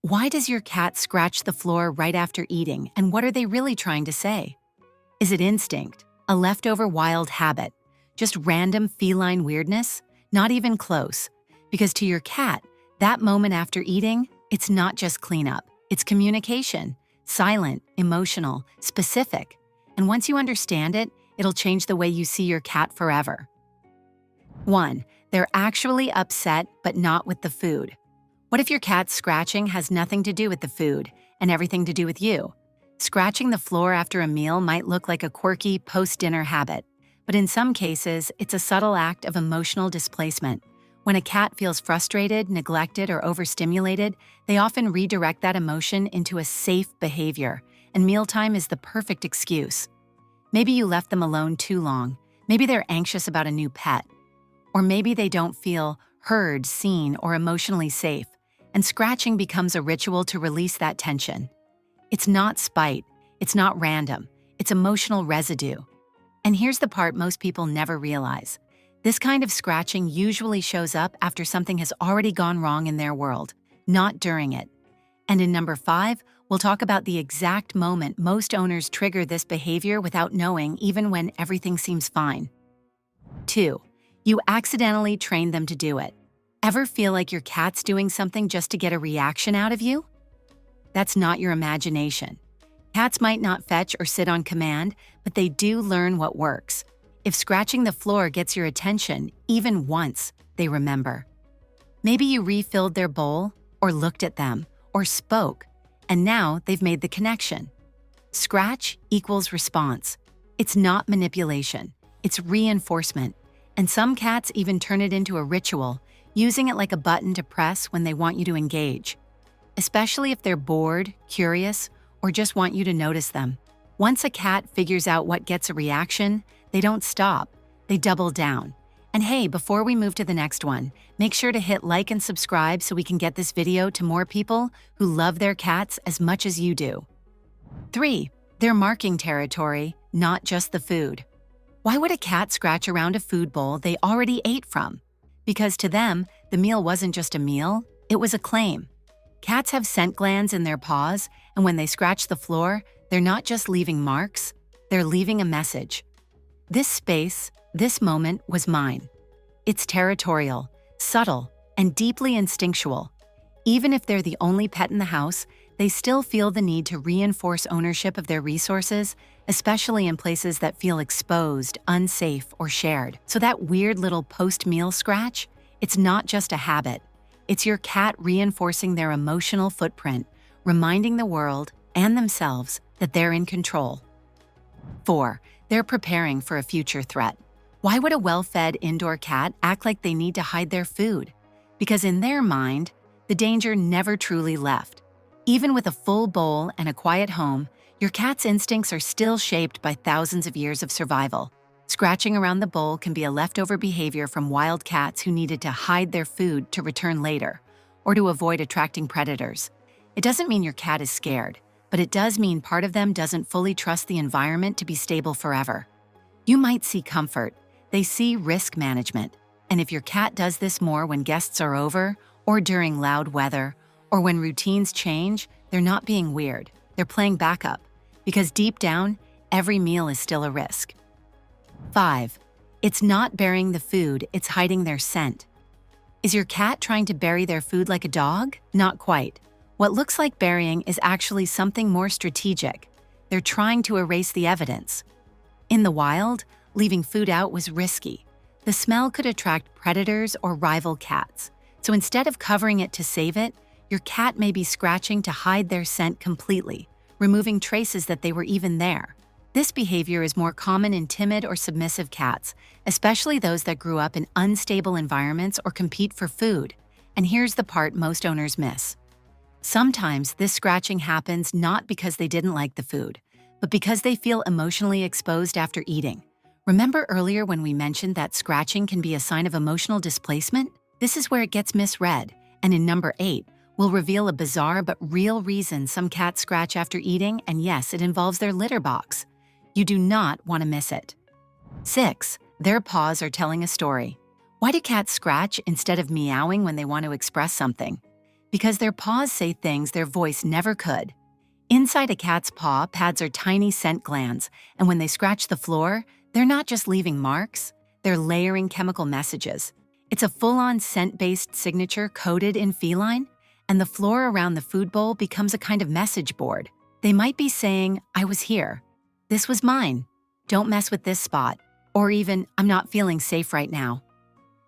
Why does your cat scratch the floor right after eating, and what are they really trying to say? Is it instinct, a leftover wild habit, just random feline weirdness? Not even close. Because to your cat, that moment after eating, it's not just cleanup, it's communication. Silent, emotional, specific. And once you understand it, it'll change the way you see your cat forever. 1. They're actually upset, but not with the food. What if your cat's scratching has nothing to do with the food and everything to do with you? Scratching the floor after a meal might look like a quirky post-dinner habit, but in some cases, it's a subtle act of emotional displacement. When a cat feels frustrated, neglected, or overstimulated, they often redirect that emotion into a safe behavior, and mealtime is the perfect excuse. Maybe you left them alone too long. Maybe they're anxious about a new pet. Or maybe they don't feel heard, seen, or emotionally safe, and scratching becomes a ritual to release that tension. It's not spite, it's not random, it's emotional residue. And here's the part most people never realize. This kind of scratching usually shows up after something has already gone wrong in their world, not during it. And in number 5, we'll talk about the exact moment most owners trigger this behavior without knowing, even when everything seems fine. 2. You accidentally train them to do it. Ever feel like your cat's doing something just to get a reaction out of you? That's not your imagination. Cats might not fetch or sit on command, but they do learn what works. If scratching the floor gets your attention, even once, they remember. Maybe you refilled their bowl, or looked at them, or spoke, and now they've made the connection. Scratch equals response. It's not manipulation, it's reinforcement. And some cats even turn it into a ritual, using it like a button to press when they want you to engage. Especially if they're bored, curious, or just want you to notice them. Once a cat figures out what gets a reaction, they don't stop, they double down. And hey, before we move to the next one, make sure to hit like and subscribe so we can get this video to more people who love their cats as much as you do. 3. They're marking territory, not just the food. Why would a cat scratch around a food bowl they already ate from? Because to them, the meal wasn't just a meal, it was a claim. Cats have scent glands in their paws, and when they scratch the floor, they're not just leaving marks, they're leaving a message. This space, this moment was mine. It's territorial, subtle, and deeply instinctual. Even if they're the only pet in the house, they still feel the need to reinforce ownership of their resources, especially in places that feel exposed, unsafe, or shared. So that weird little post-meal scratch, it's not just a habit. It's your cat reinforcing their emotional footprint, reminding the world and themselves that they're in control. 4. They're preparing for a future threat. Why would a well-fed indoor cat act like they need to hide their food? Because in their mind, the danger never truly left. Even with a full bowl and a quiet home, your cat's instincts are still shaped by thousands of years of survival. Scratching around the bowl can be a leftover behavior from wild cats who needed to hide their food to return later, or to avoid attracting predators. It doesn't mean your cat is scared, but it does mean part of them doesn't fully trust the environment to be stable forever. You might see comfort, they see risk management, and if your cat does this more when guests are over, or during loud weather, or when routines change, they're not being weird, they're playing backup, because deep down, every meal is still a risk. 5. It's not burying the food, it's hiding their scent. Is your cat trying to bury their food like a dog? Not quite. What looks like burying is actually something more strategic. They're trying to erase the evidence. In the wild, leaving food out was risky. The smell could attract predators or rival cats. So instead of covering it to save it, your cat may be scratching to hide their scent completely, removing traces that they were even there. This behavior is more common in timid or submissive cats, especially those that grew up in unstable environments or compete for food. And here's the part most owners miss. Sometimes this scratching happens not because they didn't like the food, but because they feel emotionally exposed after eating. Remember earlier when we mentioned that scratching can be a sign of emotional displacement? This is where it gets misread, and in number 8, we'll reveal a bizarre but real reason some cats scratch after eating, and yes, it involves their litter box. You do not want to miss it. 6. Their paws are telling a story. Why do cats scratch instead of meowing when they want to express something? Because their paws say things their voice never could. Inside a cat's paw, pads are tiny scent glands, and when they scratch the floor, they're not just leaving marks, they're layering chemical messages. It's a full-on scent-based signature coded in feline, and the floor around the food bowl becomes a kind of message board. They might be saying, "I was here. This was mine. Don't mess with this spot." Or even, "I'm not feeling safe right now."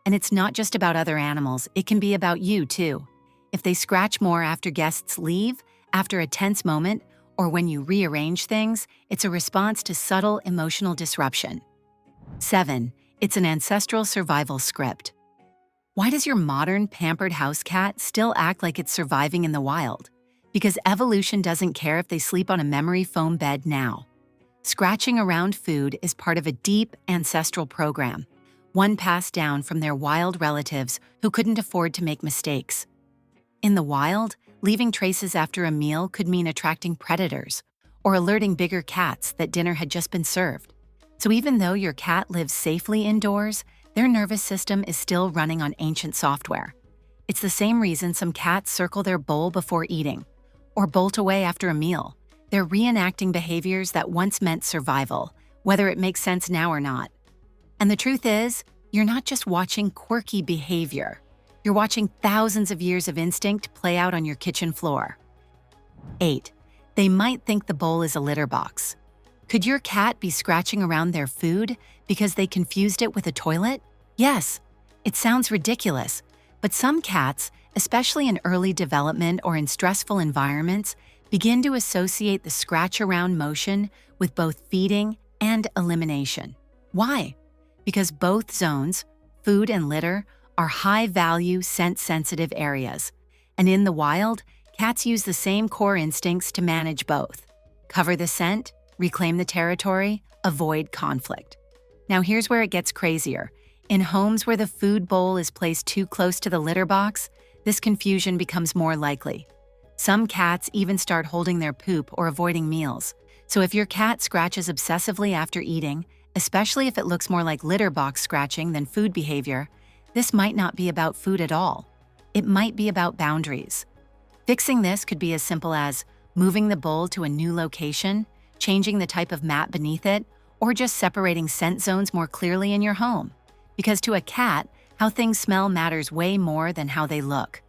And it's not just about other animals, it can be about you too. If they scratch more after guests leave, after a tense moment, or when you rearrange things, it's a response to subtle emotional disruption. 7. It's an ancestral survival script. Why does your modern, pampered house cat still act like it's surviving in the wild? Because evolution doesn't care if they sleep on a memory foam bed now. Scratching around food is part of a deep ancestral program, one passed down from their wild relatives who couldn't afford to make mistakes. In the wild, leaving traces after a meal could mean attracting predators or alerting bigger cats that dinner had just been served. So even though your cat lives safely indoors, their nervous system is still running on ancient software. It's the same reason some cats circle their bowl before eating or bolt away after a meal. They're reenacting behaviors that once meant survival, whether it makes sense now or not. And the truth is, you're not just watching quirky behavior. You're watching thousands of years of instinct play out on your kitchen floor. 8. They might think the bowl is a litter box. Could your cat be scratching around their food because they confused it with a toilet? Yes, it sounds ridiculous, but some cats, especially in early development or in stressful environments, begin to associate the scratch-around motion with both feeding and elimination. Why? Because both zones, food and litter, are high-value, scent-sensitive areas. And in the wild, cats use the same core instincts to manage both. Cover the scent, reclaim the territory, avoid conflict. Now here's where it gets crazier. In homes where the food bowl is placed too close to the litter box, this confusion becomes more likely. Some cats even start holding their poop or avoiding meals. So if your cat scratches obsessively after eating, especially if it looks more like litter box scratching than food behavior, this might not be about food at all. It might be about boundaries. Fixing this could be as simple as moving the bowl to a new location, changing the type of mat beneath it, or just separating scent zones more clearly in your home. Because to a cat, how things smell matters way more than how they look.